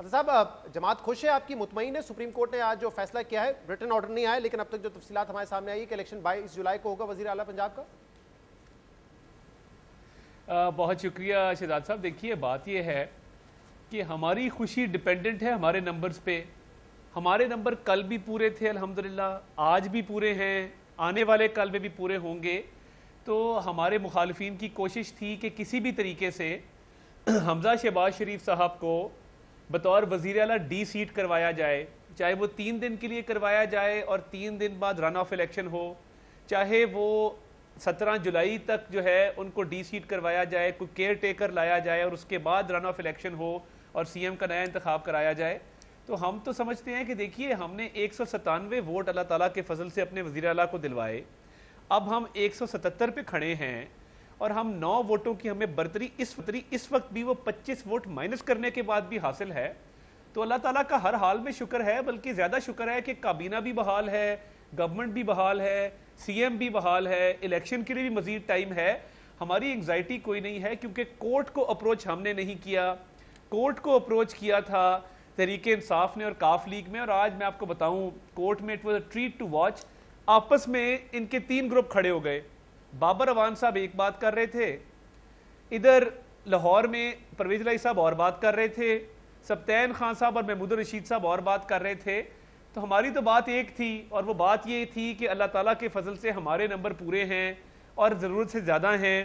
अच्छा साहब, जमात खुश है आपकी, मुतमईन है? सुप्रीम कोर्ट ने आज जो फैसला किया है, रिटन ऑर्डर नहीं आया, लेकिन अब तक जो तफसीलात हमारे सामने आई है कि इलेक्शन 22 जुलाई को होगा वजीर आला पंजाब का। बहुत शुक्रिया शहजाद साहब। देखिए, बात यह है कि हमारी खुशी डिपेंडेंट है हमारे नंबर्स पे। हमारे नंबर कल भी पूरे थे अल्हम्दुलिल्लाह, आज भी पूरे हैं, आने वाले कल में भी पूरे होंगे। तो हमारे मुखालिफिन की कोशिश थी कि किसी भी तरीके से हमजा शहबाज शरीफ साहब को बतौर वज़ीर आला डी सीट करवाया जाए, चाहे वो 3 दिन के लिए करवाया जाए और 3 दिन बाद रन ऑफ इलेक्शन हो, चाहे वो 17 जुलाई तक जो है उनको डी सीट करवाया जाए, कोई केयर टेकर लाया जाए और उसके बाद रन ऑफ इलेक्शन हो और सीएम का नया इंतखाब कराया जाए। तो हम तो समझते हैं कि देखिए, हमने 197 वोट अल्लाह ताला के फजल से अपने वज़ीर आला को दिलवाए। अब हम 177 पे खड़े हैं और हम 9 वोटों की हमें बर्तरी इस वक्त भी वो 25 वोट माइनस करने के बाद भी हासिल है। तो अल्लाह ताला का हर हाल में शुक्र है, बल्कि ज़्यादा शुक्र है कि काबीना भी बहाल है, गवर्नमेंट भी बहाल है, सीएम भी बहाल है, इलेक्शन के लिए भी मजीद टाइम है। हमारी एंग्जाइटी कोई नहीं है, क्योंकि कोर्ट को अप्रोच हमने नहीं किया। कोर्ट को अप्रोच किया था तहरीक इंसाफ ने और काफ लीग में, और आज मैं आपको बताऊं कोर्ट में it was a treat to watch. आपस में इनके 3 ग्रुप खड़े हो गए। बाबर अवान साहब एक बात कर रहे थे, इधर लाहौर में परवेज लाई साहब और बात कर रहे थे, सब्तैन खान साहब और महमूद रशीद साहब और बात कर रहे थे। तो हमारी तो बात एक थी, और वो बात ये थी कि अल्लाह ताला के फजल से हमारे नंबर पूरे हैं और ज़रूरत से ज़्यादा हैं।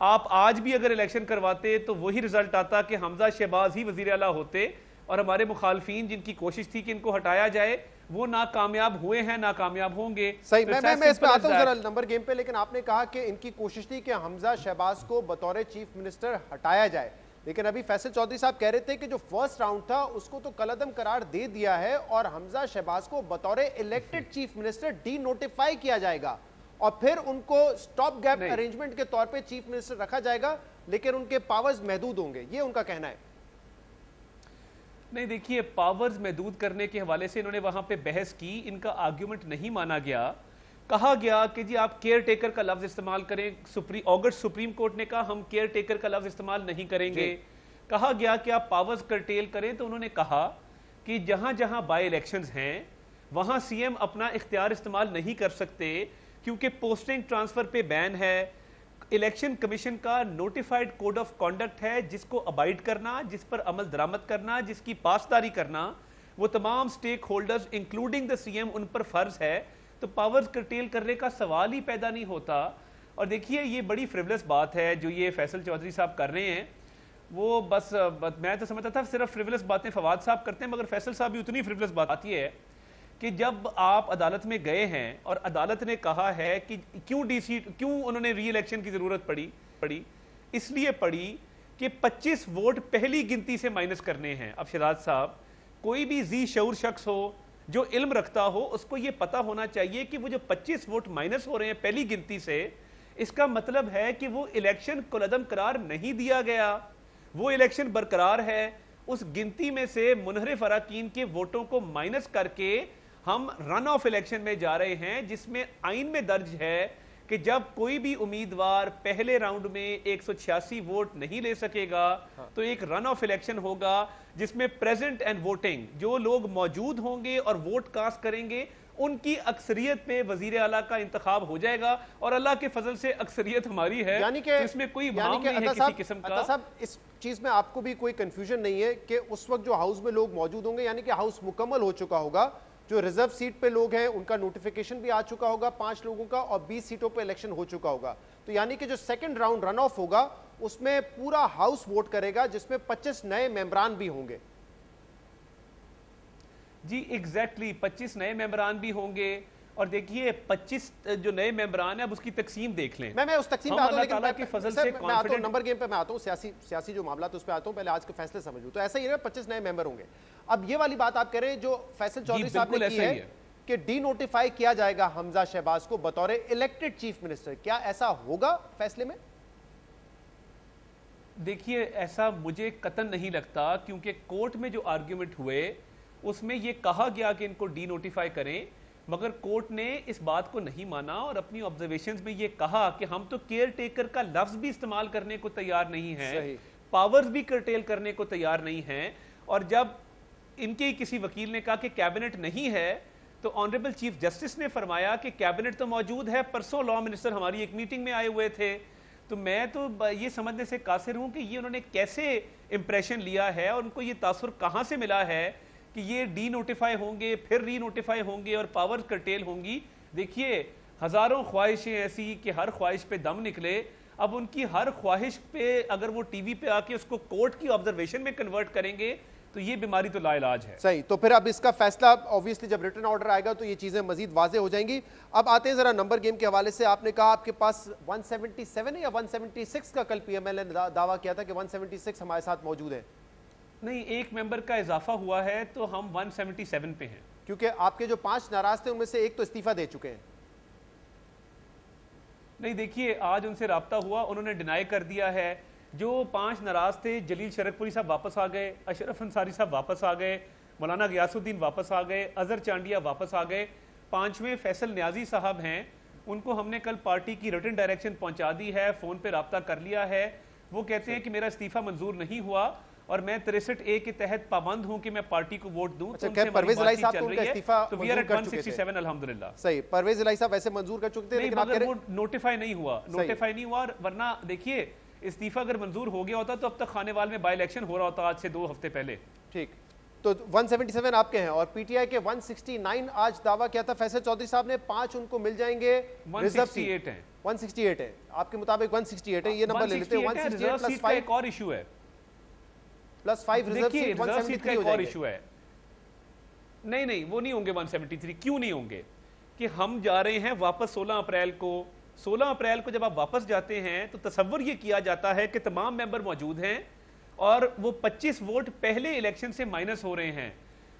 आप आज भी अगर इलेक्शन करवाते तो वही रिजल्ट आता कि हमजा शहबाज ही वज़ीर आला होते, और हमारे मुखालफीन जिनकी कोशिश थी कि इनको हटाया जाए वो नाकामयाब हुए हैं, नाकामयाब होंगे। सही, तो मैं इस पे आता हूं जरा नंबर गेम पे, लेकिन आपने कहा कि इनकी कोशिश थी कि हमजा शहबाज को बतौर चीफ मिनिस्टर हटाया जाए, लेकिन अभी फैसल चौधरी साहब कह रहे थे कि जो फर्स्ट राउंड था उसको तो कलअदम करार दे दिया है और हमजा शहबाज को बतौर elected chief minister D notify किया जाएगा और फिर उनको स्टॉप गैप अरेंजमेंट के तौर पे चीफ मिनिस्टर रखा जाएगा, लेकिन उनके पावर्स महदूद होंगे, ये उनका कहना है। नहीं, देखिए, पावर्स महदूद करने के हवाले से इन्होंने वहां पे बहस की, इनका आर्ग्यूमेंट नहीं माना गया। कहा गया कि जी आप केयर टेकर का लफ्ज इस्तेमाल करें, सुप्रीम कोर्ट ने कहा हम केयर टेकर का लफ्ज इस्तेमाल नहीं करेंगे। कहा गया कि आप पावर्स कर्टेल करें, तो उन्होंने कहा कि जहां जहां बाय इलेक्शंस हैं वहां सीएम अपना इख्तियार इस्तेमाल नहीं कर सकते, क्योंकि पोस्टिंग ट्रांसफर पे बैन है। इलेक्शन कमीशन का नोटिफाइड कोड ऑफ कॉन्डक्ट है जिसको अबाइड करना, जिस पर अमल दरामद करना, जिसकी पासदारी करना, वो तमाम stakeholders including the CM उन पर फर्ज है। तो पावर्स कर्टेल करने का सवाल ही पैदा नहीं होता। और देखिए, ये बड़ी फ्रिवलेस बात है जो ये फैसल चौधरी साहब कर रहे हैं। वो बस मैं तो समझता था सिर्फ फ्रिवलेस बातें फवाद साहब करते हैं, मगर फैसल साहब भी उतनी फ्रिवलेस बात आती है कि जब आप अदालत में गए हैं और अदालत ने कहा है कि क्यों उन्होंने री इलेक्शन की जरूरत पड़ी, इसलिए पड़ी कि 25 वोट पहली गिनती से माइनस करने हैं। अब शहजाद साहब, कोई भी जी शऊर शख्स हो जो इल्म रखता हो उसको यह पता होना चाहिए कि वो जो 25 वोट माइनस हो रहे हैं पहली गिनती से, इसका मतलब है कि वो इलेक्शन कुलअदम करार नहीं दिया गया, वो इलेक्शन बरकरार है। उस गिनती में से मुनहरिफ अराकीन के वोटों को माइनस करके हम रन ऑफ इलेक्शन में जा रहे हैं, जिसमें आइन में दर्ज है कि जब कोई भी उम्मीदवार पहले राउंड में 186 वोट नहीं ले सकेगा तो एक रन ऑफ इलेक्शन होगा जिसमें प्रेजेंट एंड वोटिंग जो लोग मौजूद होंगे और वोट कास्ट करेंगे उनकी अक्सरियत पे वजीर आला का इंतखाब हो जाएगा। और अल्लाह के फजल से अक्सरियत हमारी है, यानी कि इसमें कोई भाव नहीं है किसी किस्म का। साहब, इस चीज में आपको भी कोई कंफ्यूजन नहीं है कि उस वक्त जो हाउस में लोग मौजूद होंगे, यानी कि हाउस मुकम्मल हो चुका होगा, जो रिजर्व सीट पे लोग हैं उनका नोटिफिकेशन भी आ चुका होगा 5 लोगों का, और 20 सीटों पे इलेक्शन हो चुका होगा। तो यानी कि जो सेकंड राउंड रन ऑफ होगा उसमें पूरा हाउस वोट करेगा, जिसमें 25 नए मेंबरान भी होंगे। जी एग्जैक्टली 25 नए मेंबरान भी होंगे। और देखिए 25 जो नए मेंबरान है, अब उसकी तकसीम देख लें। मैं उस तकसीम पे आता हूं, लेकिन मैं आता हूं नंबर गेम पे मैं आता हूं, सियासी जो मामला तो उस पे आता हूं, पहले आज के फैसले समझूं। तो ऐसा ही है, 25 नए मेंबर होंगे। अब ये वाली बात आप कह रहे हैं जो फैसल चौधरी साहब ने की है कि डी नोटिफाई किया जाएगा हमजा शहबाज को बतौर इलेक्टेड चीफ मिनिस्टर, क्या ऐसा होगा फैसले में? देखिए, ऐसा मुझे कतन नहीं लगता, क्योंकि कोर्ट में जो आर्ग्यूमेंट हुए उसमें यह कहा गया कि इनको डी नोटिफाई करें, मगर कोर्ट ने इस बात को नहीं माना और अपनी ऑब्जर्वेशंस में यह कहा कि हम तो केयर टेकर का लफ्ज भी इस्तेमाल करने को तैयार नहीं है, पावर्स भी कर्टेल करने को तैयार नहीं है। और जब इनके ही किसी वकील ने कहा कि कैबिनेट नहीं है, तो ऑनरेबल चीफ जस्टिस ने फरमाया कि कैबिनेट तो मौजूद है, परसों लॉ मिनिस्टर हमारी एक मीटिंग में आए हुए थे। तो मैं तो ये समझने से कासिर हूं कि ये उन्होंने कैसे इंप्रेशन लिया है और उनको ये तासुर कहां से मिला है कि ये डी नोटिफाई होंगे, फिर री नोटिफाई होंगे और पावर कर्टेल होंगी। देखिए, हजारों ख्वाहिशें ऐसी कि हर ख्वाहिश पे दम निकले। अब उनकी हर ख्वाहिश पे अगर वो टीवी पे आके उसको कोर्ट की ऑब्जर्वेशन में कन्वर्ट करेंगे तो ये बीमारी तो लाइलाज है। सही, तो फिर अब इसका फैसला ऑब्वियसली जब रिटर्न ऑर्डर आएगा तो ये चीजें मजीद वाजे हो जाएंगी। अब आते हैं जरा नंबर गेम के हवाले से। आपने कहा आपके पास 177 है या 176 का कल पीएमएल ने दावा किया था कि 176 हमारे साथ मौजूद है। नहीं, एक मेंबर का इजाफा हुआ है तो हम 177 पे हैं, क्योंकि आपके जो 5 नाराज थे उनमें से एक तो इस्तीफा दे चुके हैं। नहीं देखिए, आज उनसे राब्ता हुआ, उन्होंने डिनाई कर दिया है। जो 5 नाराज थे, जलील शरकपुरी साहब वापस आ गए, अशरफ अंसारी साहब वापस आ गए, मौलाना गियासुद्दीन वापस आ गए, अजहर चांडिया वापस आ गए। 5वें फैसल न्याजी साहब हैं, उनको हमने कल पार्टी की रिटन डायरेक्शन पहुंचा दी है, फोन पे राब्ता कर लिया है। वो कहते हैं कि मेरा इस्तीफा मंजूर नहीं हुआ और मैं 63A के तहत पाबंद हूं कि मैं पार्टी को वोट दूं। अच्छा, तो परवेज इलाही साहब तो उनका इस्तीफा तो वी आर एट 167 अल्हम्दुलिल्लाह। सही, परवेज इलाही साहब वैसे मंजूर कर चुके थे, लेकिन मगर वो नोटिफाई नहीं हुआ, नोटिफाई नहीं हुआ। वरना देखिए, इस्तीफा अगर मंजूर हो गया होता तो अब तक खानेवाल में बाई इलेक्शन हो रहा होता आज से 2 हफ्ते पहले। ठीक, तो 177 आपके हैं और पीटीआई के 169 आज दावा किया था फैसल चौधरी साहब ने, 5 उनको मिल जाएंगे। 168 है, 168 है आपके मुताबिक, 168 है, ये नंबर ले लेते हैं। 168 प्लस 5 एक और इशू है, प्लस 5 रिजर्व सीट 173 हो जाएगी। इशू है। नहीं नहीं, वो नहीं होंगे 173। क्यों नहीं होंगे? कि हम जा रहे हैं वापस 16 अप्रैल को। 16 अप्रैल को जब आप वापस जाते हैं तो तसव्वुर ये किया जाता है कि तमाम मेंबर मौजूद हैं और वो 25 वोट पहले इलेक्शन से माइनस हो रहे हैं।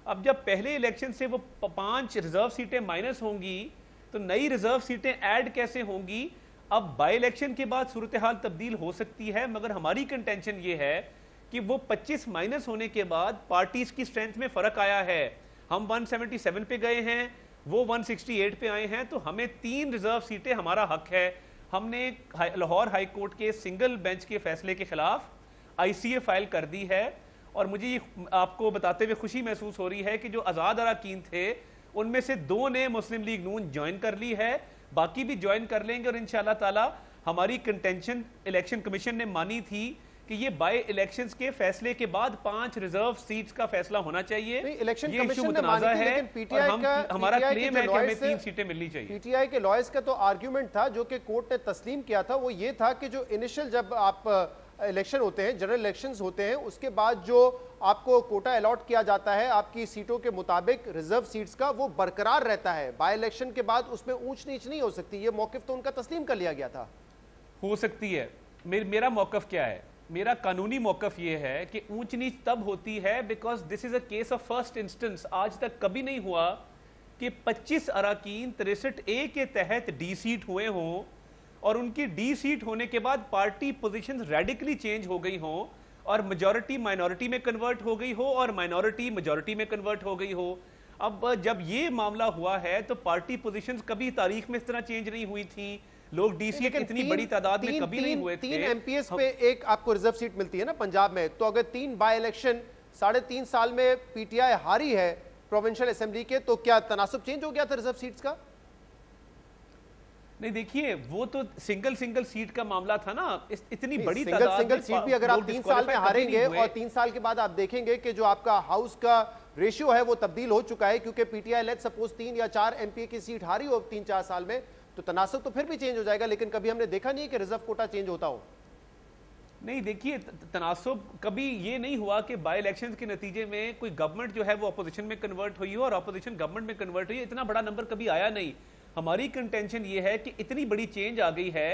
अब जब पहले इलेक्शन से वो 5 रिजर्व सीटें माइनस होंगी तो नई रिजर्व सीटें ऐड कैसे होंगी? अब बाई इलेक्शन के बाद सूरत हाल तब्दील हो सकती है, मगर हमारी कंटेंशन ये है कि वो 25 माइनस होने के बाद पार्टीज की स्ट्रेंथ में फर्क आया है। हम 177 पे गए हैं, वो 168 पे आए हैं, तो हमें 3 रिजर्व सीटें हमारा हक है। हमने लाहौर हाई कोर्ट के सिंगल बेंच के फैसले के खिलाफ आईसीए फाइल कर दी है और मुझे ये आपको बताते हुए खुशी महसूस हो रही है कि जो आज़ाद अरकान थे उनमें से 2 ने मुस्लिम लीग नून ज्वाइन कर ली है, बाकी भी ज्वाइन कर लेंगे। और इंशाअल्लाह ताला हमारी कंटेंशन इलेक्शन कमीशन ने मानी थी कि ये बाय इलेक्शंस के फैसले के बाद 5 रिजर्व सीट्स का फैसला होना चाहिए। इलेक्शन कमीशन ने मानी थी, लेकिन पीटीआई का हमारा क्लेम है कि हमें 3 सीटें मिलनी चाहिए। पीटीआई के लॉयर्स का तो आर्ग्यूमेंट था जो कि कोर्ट ने तस्लीम किया था, वो ये था कि जो इनिशियल जब आप इलेक्शन होते हैं, जनरल इलेक्शंस होते हैं, उसके बाद जो आपको कोटा अलॉट किया जाता है आपकी सीटों के मुताबिक रिजर्व सीट्स का, वो बरकरार रहता है। बाय इलेक्शन के बाद उसमें ऊंच नीच नहीं हो सकती। ये मौकिफ तो उनका तस्लीम कर लिया गया था। हो सकती है। मेरा मौकफ क्या है? मेरा कानूनी मौकफ ये है कि ऊंच नीच तब होती है because this is a case of first instance. आज तक कभी नहीं हुआ कि 25 अरकान 63A के तहत डी सीट हुए हों और उनकी डी सीट होने के बाद पार्टी पोजीशंस रेडिकली चेंज हो गई हों और मेजॉरिटी माइनॉरिटी में कन्वर्ट हो गई हो और माइनॉरिटी मेजॉरिटी में कन्वर्ट हो गई हो। अब जब ये मामला हुआ है तो पार्टी पोजीशंस कभी तारीख में इस तरह चेंज नहीं हुई थी। लोग डीसी इतनी बड़ी तादाद में कभी नहीं हुए थे। 3 एमपीएस पे एक आपको रिजर्व सीट मिलती है ना पंजाब में, तो अगर 3 बाय इलेक्शन 3.5 साल में पीटीआई हारी है प्रोविंशियल असेंबली के, तो क्या तनासुब चेंज हो गया था रिजर्व सीट्स का? नहीं देखिए, वो तो सिंगल सीट का मामला था ना। इतनी बड़ी सिंगल सीट भी अगर आप 3 साल में हारेंगे और 3 साल के बाद आप देखेंगे कि जो आपका हाउस का रेशियो है वो तब्दील हो चुका है, क्योंकि पीटीआई लेट सपोज 3 या 4 एमपी की सीट हारी हो 3-4 साल में, तो तनासब तो फिर भी चेंज हो जाएगा। लेकिन कभी हमने देखा नहीं है कि रिजर्व कोटा चेंज होता हो। नहीं देखिए, तनासब कभी ये नहीं हुआ कि बाय इलेक्शंस के नतीजे में कोई गवर्नमेंट जो है वो अपोजिशन में कन्वर्ट हुई हो और अपोजिशन गवर्नमेंट में कन्वर्ट हुई। इतना बड़ा नंबर कभी आया नहीं। हमारी कंटेंशन ये है कि इतनी बड़ी चेंज आ गई है,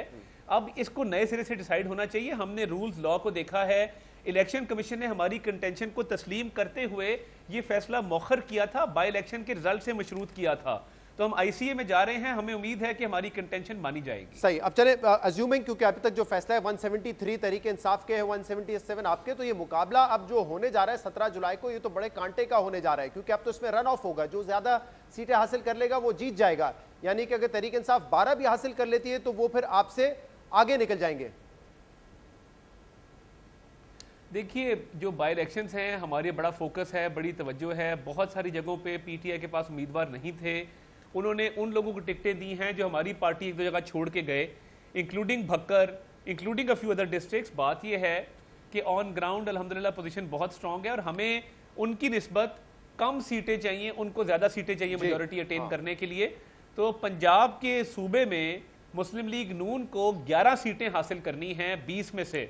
अब इसको नए सिरे से डिसाइड होना चाहिए। हमने रूल्स लॉ को देखा है, इलेक्शन कमीशन ने हमारी कंटेंशन को तस्लीम करते हुए ये फैसला मौखर किया था, बाय इलेक्शन के रिजल्ट से मशरूत किया था। तो हम आईसीए में जा रहे हैं, हमें उम्मीद है कि हमारी कंटेंशन मानी जाएगी। सही, अब चले अज्यूमिंग, क्योंकि अभी तक जो फैसला है 173 तरीके इंसाफ के है, 177 आपके, तो ये मुकाबला अब जो होने जा रहा है 17 जुलाई को, ये तो बड़े कांटे का होने जा रहा है, क्योंकि अब तो इसमें रन ऑफ होगा। जो ज्यादा सीटें हासिल कर लेगा वो जीत जाएगा। यानी कि अगर तहरीक इंसाफ 12 भी हासिल कर लेती है तो वो फिर आपसे आगे निकल जाएंगे। देखिए, जो बाई इलेक्शंस हैं हमारी बड़ा फोकस है, बड़ी तवज्जो है। बहुत सारी जगहों पे पीटीआई के पास उम्मीदवार नहीं थे, उन्होंने उन लोगों को टिकटें दी हैं जो हमारी पार्टी एक दो जगह छोड़ के गए, including Bhakkar, including a few other districts. बात यह है कि ऑन ग्राउंड अल्हम्दुलिल्लाह पोजीशन बहुत स्ट्रांग है और हमें उनकी निस्बत कम सीटें चाहिए, उनको ज़्यादा सीटें चाहिए मेजॉरिटी अटेन करने के लिए। तो पंजाब के सूबे में मुस्लिम लीग नून को 11 सीटें हासिल करनी हैं 20 में से।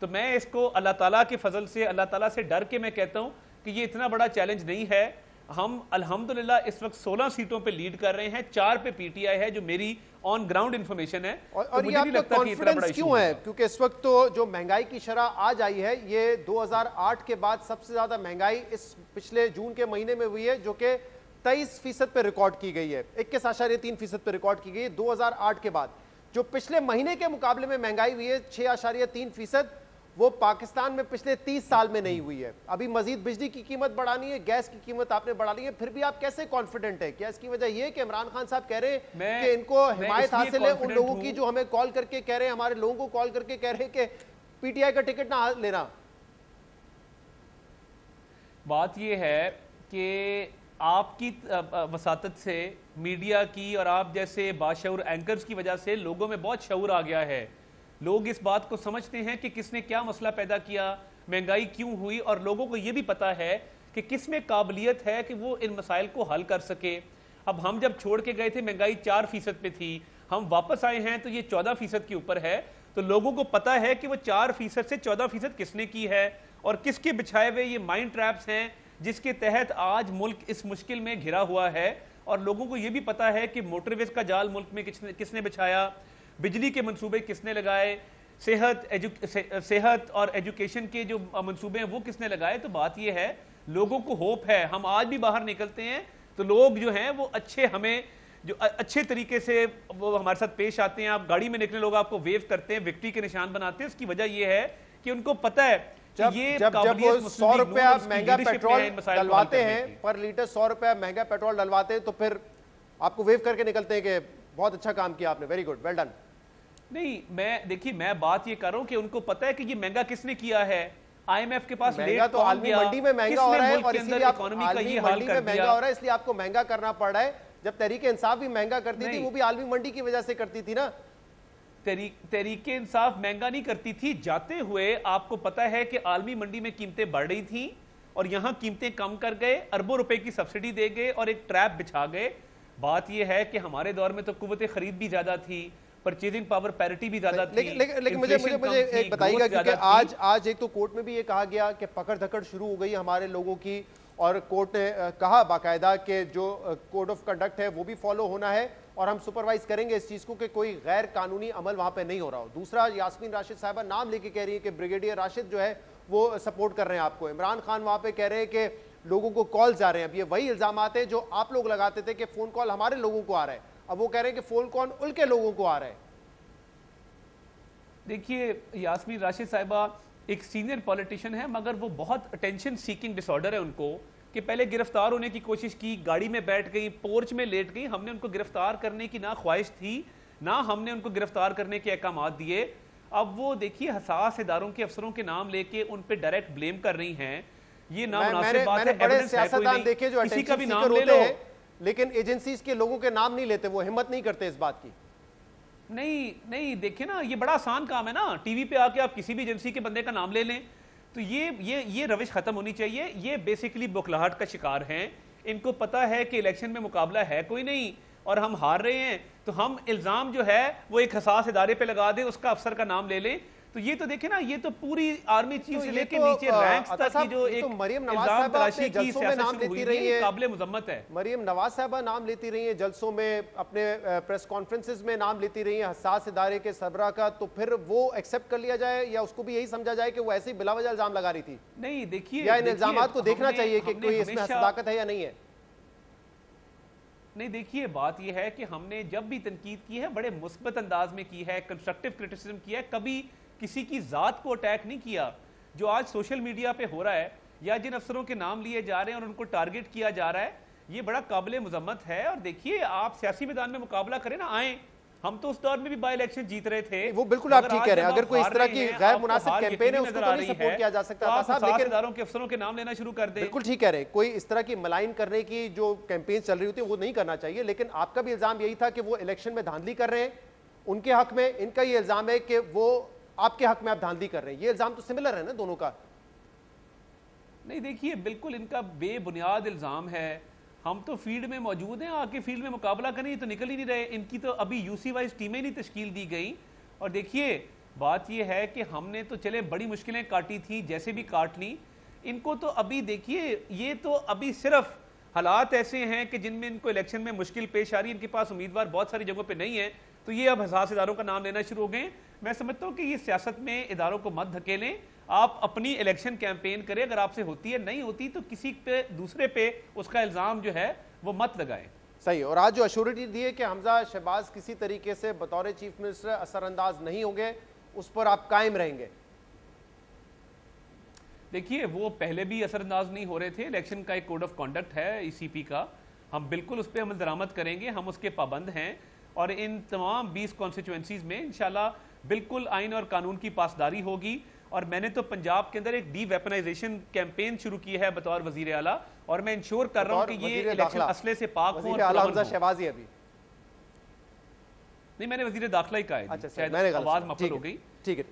तो मैं इसको अल्लाह ताला के फजल से, अल्लाह ताला से डर के मैं कहता हूं कि ये इतना बड़ा चैलेंज नहीं है। हम अल्हम्दुलिल्लाह इस वक्त 16 सीटों पे लीड कर रहे हैं, 4 पे पीटीआई है, जो मेरी ऑन ग्राउंड इंफॉर्मेशन है। और ये आपका कॉन्फिडेंस क्यों है? क्योंकि इस वक्त तो जो महंगाई की शरह आज आई है, ये 2008 के बाद सबसे ज्यादा महंगाई इस पिछले जून के महीने में हुई है, जो कि 23% पे रिकॉर्ड की गई है, 21.3% पे रिकॉर्ड की गई है 2008 के बाद। जो पिछले महीने के मुकाबले में महंगाई हुई है 6.3%, वो पाकिस्तान में पिछले 30 साल में नहीं हुई है। अभी मजीद बिजली की कीमत बढ़ानी है, गैस की कीमत आपने बढ़ानी है, फिर भी आप कैसे कॉन्फिडेंट है? क्या इसकी वजह यह है कि इमरान खान साहब कह रहे हैं कि इनको हिमायत हासिल है उन लोगों की जो हमें कॉल करके कह रहे हैं, हमारे लोगों को कॉल करके कह रहे हैं कि पीटीआई का टिकट ना लेना? बात यह है कि आपकी वसातत से, मीडिया की और आप जैसे बाशऊर एंकर्स की वजह से लोगों में बहुत शऊर आ गया है। लोग इस बात को समझते हैं कि किसने क्या मसला पैदा किया, महंगाई क्यों हुई, और लोगों को यह भी पता है कि किस में काबिलियत है कि वो इन मसाइल को हल कर सके। अब हम जब छोड़ के गए थे महंगाई 4% पे थी, हम वापस आए हैं तो ये 14% के ऊपर है। तो लोगों को पता है कि वो 4% से 14% किसने की है और किसके बिछाए हुए ये माइंड ट्रैप्स हैं जिसके तहत आज मुल्क इस मुश्किल में घिरा हुआ है। और लोगों को यह भी पता है कि मोटरवेज का जाल मुल्क में किसने बिछाया, बिजली के मंसूबे किसने लगाए, सेहत और एजुकेशन के जो मंसूबे हैं वो किसने लगाए। तो बात यह है, लोगों को होप है। हम आज भी बाहर निकलते हैं तो लोग जो हैं वो अच्छे तरीके से वो हमारे साथ पेश आते हैं। आप गाड़ी में निकले, लोग आपको वेव करते हैं, विक्ट्री के निशान बनाते हैं। उसकी वजह यह है कि उनको पता है जब वो 100 रुपया महंगा पेट्रोल डलवाते हैं, पर लीटर 100 रुपया महंगा पेट्रोल डलवाते हैं, तो फिर आपको वेव करके निकलते हैं कि बहुत अच्छा काम किया आपने, वेरी गुड, वेल डन। नहीं, देखिए मैं बात ये कर रहा हूं कि उनको पता है कि ये महंगा किसने किया है। आईएमएफ के पास महंगा तो आलमी मंडी में महंगा हो रहा है और इसलिए आप आलमी मंडी में महंगा हो रहा है, इसलिए आपको महंगा करना पड़ रहा है। जब तहरीके इंसाफ भी महंगा करती थी, वो भी आलमी मंडी की वजह से करती थी ना। तहरीके इंसाफ महंगा नहीं करती थी, जाते हुए आपको पता है कि आलमी मंडी में कीमतें बढ़ रही थी और यहां कीमतें कम कर गए, अरबों रुपए की सब्सिडी दे गए और एक ट्रैप बिछा गए। बात यह है कि हमारे दौर में तो कुव्वत खरीद भी ज्यादा थी, परचेजिंग पावर पैरिटी भी ज्यादा थी। लेकिन मुझे एक बताइएगा, क्योंकि आज एक तो कोर्ट में भी ये कहा गया कि पकड़ धकड़ शुरू हो गई हमारे लोगों की, और कोर्ट ने कहा बाकायदा कि जो कोड ऑफ कंडक्ट है वो भी फॉलो होना है और हम सुपरवाइज करेंगे इस चीज को कि कोई गैर कानूनी अमल वहां पे नहीं हो रहा हो। दूसरा, यास्मीन राशिद साहबा नाम लेके कह रही है कि ब्रिगेडियर राशिद जो है वो सपोर्ट कर रहे हैं आपको। इमरान खान वहां पे कह रहे हैं कि लोगों को कॉल जा रहे हैं। अब ये वही इल्जाम आते हैं जो आप लोग लगाते थे कि फोन कॉल हमारे लोगों को आ रहा है, अब वो कह रहे हैं कि फोन कॉल उनके लोगों को आ रहा है। देखिए, यास्मीन राशिद साहिबा एक सीनियर पॉलिटिशियन है, मगर वो बहुत अटेंशन सीकिंग डिसऑर्डर है उनको, कि पहले गिरफ्तार होने की कोशिश की, गाड़ी में बैठ गई, पोर्च में लेट गई। हमने उनको गिरफ्तार करने की ना ख्वाहिश थी, ना हमने उनको गिरफ्तार करने के अहकाम दिए। अब वो देखिए हसास इदारों के अफसरों के नाम लेके उन पे डायरेक्ट ब्लेम कर रही हैं, ये नामुनासिब बात है। बड़े सियासतदान देखे जो किसी का भी नाम होते ले लो, हैं, लेकिन एजेंसीज के लोगों के नाम नहीं लेते, वो हिम्मत नहीं करते इस बात की। नहीं देखिए ना, ये बड़ा आसान काम है ना, टीवी पे आके आप किसी भी एजेंसी के बंदे का नाम ले लें। तो ये रविश खत्म होनी चाहिए। ये बेसिकली बौखलाहट का शिकार हैं। इनको पता है कि इलेक्शन में मुकाबला है कोई नहीं और हम हार रहे हैं, तो हम इल्जाम जो है वो एक हसास इदारे पे लगा दें, उसका अफसर का नाम ले लें। तो ये तो देखे ना, ये तो पूरी आर्मी चीफ से लेके नीचे रैंक्स तक की जो एक मरियम नवाज साहबा जलसों में नाम लेती रही है, काबिले मुजम्मत है। मरियम नवाज साहबा नाम लेती रही है जलसों में, अपने प्रेस कॉन्फ्रेंसेस में नाम लेती रही है हसास इदारे के सरबरा का, तो फिर वो एक्सेप्ट कर लिया जाए या उसको भी यही समझा जाए कि वो ऐसे ही बिला वजह इल्जाम लगा रही थी? नहीं, देखिए, या इन इल्जामात को देखना चाहिए कि कोई इसमें सदाकत है या नहीं है? नहीं, देखिए, बात यह है कि हमने जब भी तनकीद की है बड़े मुस्बत अंदाज में की है, कंस्ट्रक्टिव क्रिटिसिज्म किया है, कभी किसी की जात को अटैक नहीं किया। जो आज सोशल मीडिया पे हो रहा है या जिन अफसरों के नाम लिए जा रहे हैं और उनको टारगेट किया जा रहा है, ये बड़ा काबिले मुजम्मत है। और देखिए, आप सियासी मैदान में मुकाबला करें ना, आए, हम तो उस दौर में भी बाई इलेक्शन जीत रहे थे। वो बिल्कुल आप ठीक कह रहे हैं। अगर कोई इस तरह की गैर मुनासिब कैंपेन है उसको तो नहीं सपोर्ट किया जा सकता था साहब, लेकिन इदारों के अफसरों के नाम लेना शुरू कर दें। बिल्कुल ठीक कह रहे हैं, कोई इस तरह की मलाइन करने की जो कैंपेन चल रही होती है वो नहीं करना चाहिए। लेकिन आपका भी इल्जाम यही था कि वो इलेक्शन में धांधली कर रहे हैं उनके हक में, इनका ये इल्जाम है कि वो आपके हक में आप धांधली कर रहे हैं। ये इल्जाम तो सिमिलर है ना दोनों का। नहीं देखिए, बिल्कुल इनका बेबुनियाद इल्जाम है। हम तो फील्ड में मौजूद हैं, आके फील्ड में मुकाबला करें तो निकल ही नहीं रहे। इनकी तो अभी यूसी वाइज टीमें नहीं तश्कील दी गई। और देखिए बात यह है कि हमने तो चले बड़ी मुश्किलें काटी थी, जैसे भी काट ली। इनको तो अभी देखिए, ये तो अभी सिर्फ हालात ऐसे हैं कि जिनमें इनको इलेक्शन में मुश्किल पेश आ रही है। इनके पास उम्मीदवार बहुत सारी जगहों पे नहीं है, तो ये अब हसास इदारों का नाम लेना शुरू हो गए। मैं समझता हूँ कि ये सियासत में इदारों को मत धकेलें, आप अपनी इलेक्शन कैंपेन करें। अगर आपसे होती है, नहीं होती तो किसी पे दूसरे पे उसका इल्जाम जो है वो मत लगाएं। सही। और आज जो अश्योरिटी दी है कि हमजा शहबाज किसी तरीके से बतौर चीफ मिनिस्टर असरअंदाज नहीं होंगे, उस पर आप कायम रहेंगे? देखिए, वो पहले भी असरअंदाज नहीं हो रहे थे। इलेक्शन का एक कोड ऑफ कॉन्डक्ट है ईसीपी का, हम बिल्कुल उस पर अमल दरामद करेंगे, हम उसके पाबंद हैं। और इन तमाम 20 कॉन्स्टिट्यूएंसीज में इंशाल्लाह बिल्कुल आइन और कानून की पासदारी होगी। और मैंने तो पंजाब के अंदर एक डी वेपनाइजेशन कैंपेन शुरू की है बतौर वजीर आला, और मैं इंश्योर कर रहा हूं कि ये इलेक्शन असले से पाक हो। वजीर आला हमजा शहबाज ही अभी नहीं, मैंने वजीर दाखिला ही कहा है। अच्छा, शायद मैंने आवाज मफल हो गई। ठीक है।